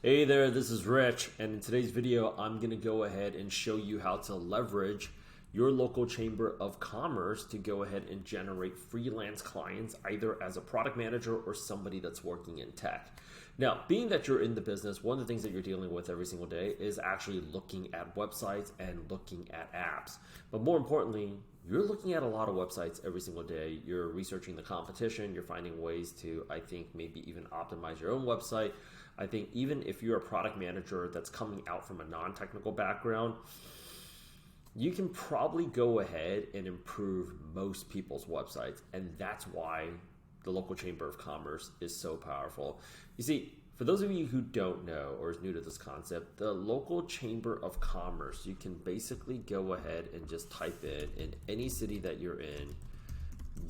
Hey there, this is Rich, and in today's video, I'm going to go ahead and show you how to leverage your local chamber of commerce to go ahead and generate freelance clients, either as a product manager or somebody that's working in tech. Now, being that you're in the business, one of the things that you're dealing with every single day is actually looking at websites and looking at apps. But more importantly, you're looking at a lot of websites every single day. You're researching the competition. You're finding ways to, I think, maybe even optimize your own website. I think even if you're a product manager that's coming out from a non-technical background, you can probably go ahead and improve most people's websites. And that's why the local chamber of commerce is so powerful. You see, for those of you who don't know or is new to this concept, the local chamber of commerce, you can basically go ahead and just type in any city that you're in,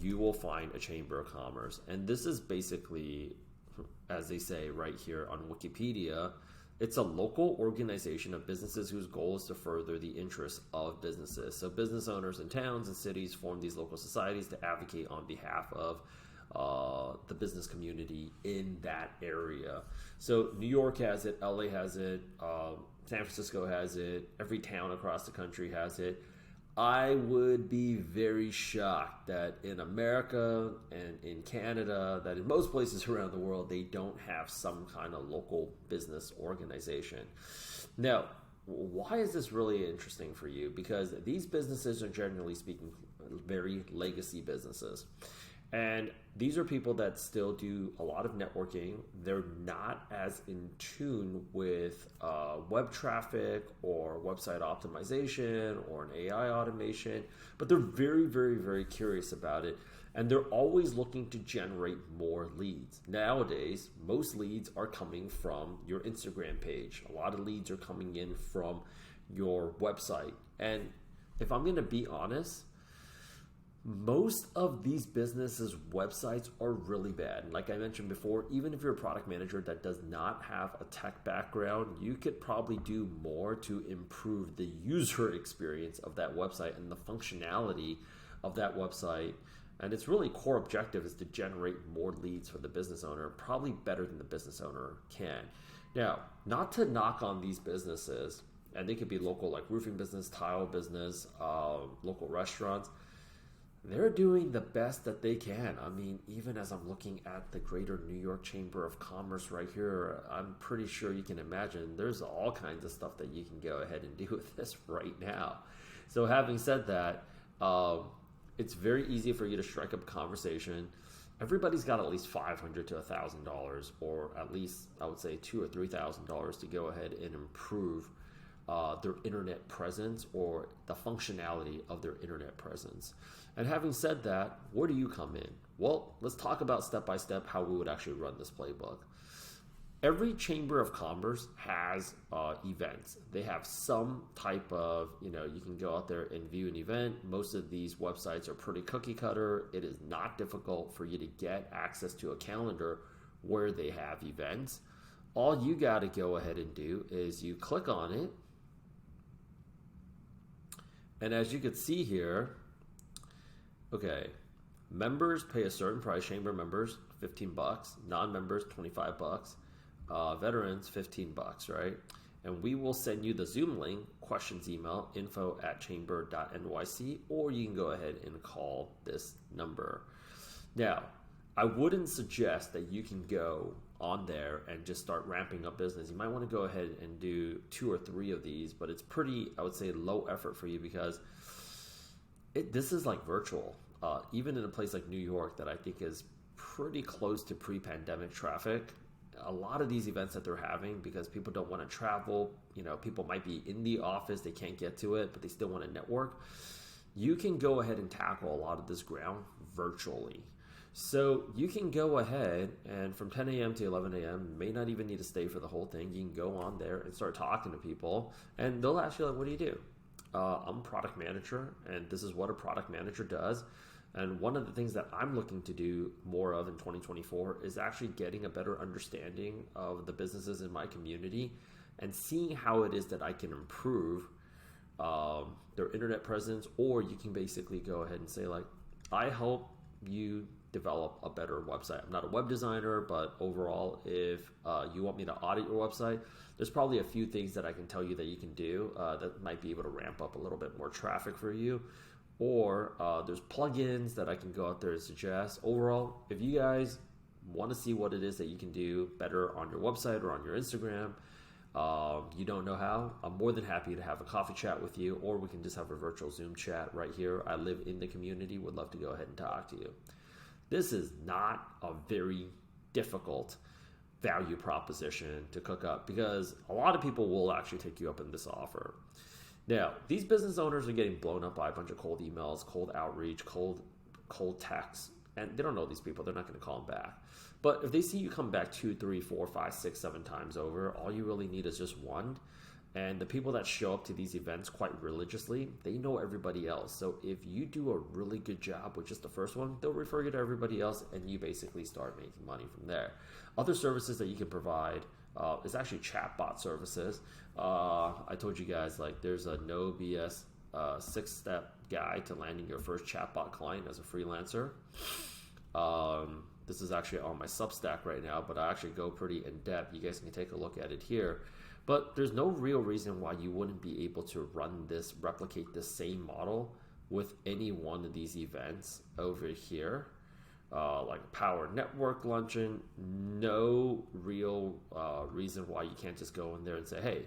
you will find a chamber of commerce. And this is basically, as they say right here on Wikipedia, it's a local organization of businesses whose goal is to further the interests of businesses. So business owners in towns and cities form these local societies to advocate on behalf of the business community in that area. So New York has it, LA has it, San Francisco has it, every town across the country has it. I would be very shocked that in America and in Canada, that in most places around the world, they don't have some kind of local business organization. Now, why is this really interesting for you? Because these businesses are, generally speaking, very legacy businesses. And these are people that still do a lot of networking. They're not as in tune with web traffic or website optimization or an AI automation, but they're very, very, very curious about it. And they're always looking to generate more leads. Nowadays, most leads are coming from your Instagram page. A lot of leads are coming in from your website. And if I'm going to be honest, most of these businesses' websites are really bad. Like I mentioned before, even if you're a product manager that does not have a tech background, you could probably do more to improve the user experience of that website and the functionality of that website. And its really core objective is to generate more leads for the business owner, probably better than the business owner can. Now, not to knock on these businesses, and they could be local, like roofing business, tile business, local restaurants. They're doing the best that they can. I mean, even as I'm looking at the Greater New York Chamber of Commerce right here, I'm pretty sure you can imagine there's all kinds of stuff that you can go ahead and do with this right now. So having said that, it's very easy for you to strike up a conversation. Everybody's got at least $500 to $1,000, or at least I would say $2,000 or $3,000 to go ahead and improve their internet presence or the functionality of their internet presence. And having said that, where do you come in? Well, let's talk about step by step how we would actually run this playbook. Every chamber of commerce has events. They have some type of, you can go out there and view an event. Most of these websites are pretty cookie cutter. It is not difficult for you to get access to a calendar where they have events. All you got to go ahead and do is you click on it. And as you can see here, okay, members pay a certain price. Chamber members, $15. Non-members, $25. Veterans, $15, right? And we will send you the Zoom link, questions email, info@chamber.nyc, or you can go ahead and call this number. Now, I wouldn't suggest that you can go on there and just start ramping up business. You might want to go ahead and do 2 or 3 of these, but it's pretty, I would say, low effort for you because this is like virtual. Even in a place like New York that I think is pretty close to pre-pandemic traffic, a lot of these events that they're having, because people don't want to travel, people might be in the office, they can't get to it, but they still want to network. You can go ahead and tackle a lot of this ground virtually. So you can go ahead and from 10 a.m. to 11 a.m., may not even need to stay for the whole thing. You can go on there and start talking to people, and they'll ask you, like, what do you do? I'm a product manager, and this is what a product manager does. And one of the things that I'm looking to do more of in 2024 is actually getting a better understanding of the businesses in my community and seeing how it is that I can improve their internet presence. Or you can basically go ahead and say, like, I help you develop a better website. I'm not a web designer, but overall, if you want me to audit your website, there's probably a few things that I can tell you that you can do that might be able to ramp up a little bit more traffic for you. Or there's plugins that I can go out there and suggest. Overall, if you guys want to see what it is that you can do better on your website or on your Instagram, you don't know how, I'm more than happy to have a coffee chat with you, or we can just have a virtual Zoom chat right here. I live in the community, would love to go ahead and talk to you. This is not a very difficult value proposition to cook up, because a lot of people will actually take you up in this offer. Now, these business owners are getting blown up by a bunch of cold emails, cold outreach, cold texts, and they don't know these people. They're not going to call them back. But if they see you come back 2, 3, 4, 5, 6, 7 times over, all you really need is just one. And the people that show up to these events quite religiously, they know everybody else. So if you do a really good job with just the first one, they'll refer you to everybody else, and you basically start making money from there. Other services that you can provide is actually chatbot services. I told you guys, like, there's a no BS 6-step guide to landing your first chatbot client as a freelancer. This is actually on my Substack right now, but I actually go pretty in depth. You guys can take a look at it here. But there's no real reason why you wouldn't be able to replicate this same model with any one of these events over here. Like Power Network Luncheon, no real reason why you can't just go in there and say, hey,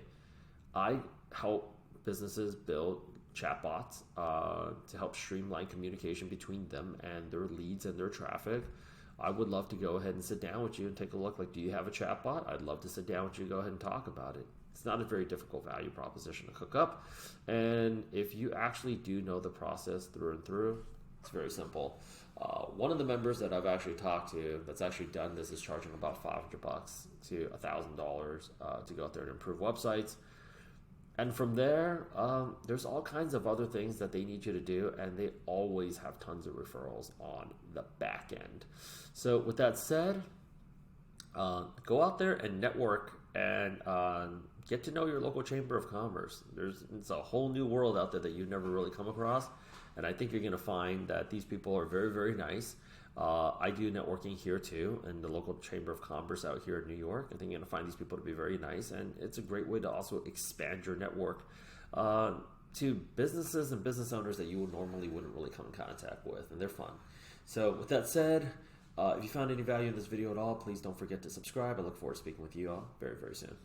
I help businesses build chatbots to help streamline communication between them and their leads and their traffic. I would love to go ahead and sit down with you and take a look. Like, do you have a chatbot? I'd love to sit down with you and go ahead and talk about it. It's not a very difficult value proposition to cook up. And if you actually do know the process through and through, it's very simple. One of the members that I've actually talked to that's actually done this is charging about $500 to $1,000 to go out there and improve websites. And from there, there's all kinds of other things that they need you to do, and they always have tons of referrals on the back end. So with that said, go out there and network and get to know your local chamber of commerce. It's a whole new world out there that you've never really come across, and I think you're going to find that these people are very, very nice. I do networking here too in the local chamber of commerce out here in New York. I think you're going to find these people to be very nice, and it's a great way to also expand your network to businesses and business owners that you normally wouldn't really come in contact with, and they're fun. So with that said, if you found any value in this video at all, please don't forget to subscribe. I look forward to speaking with you all very, very soon.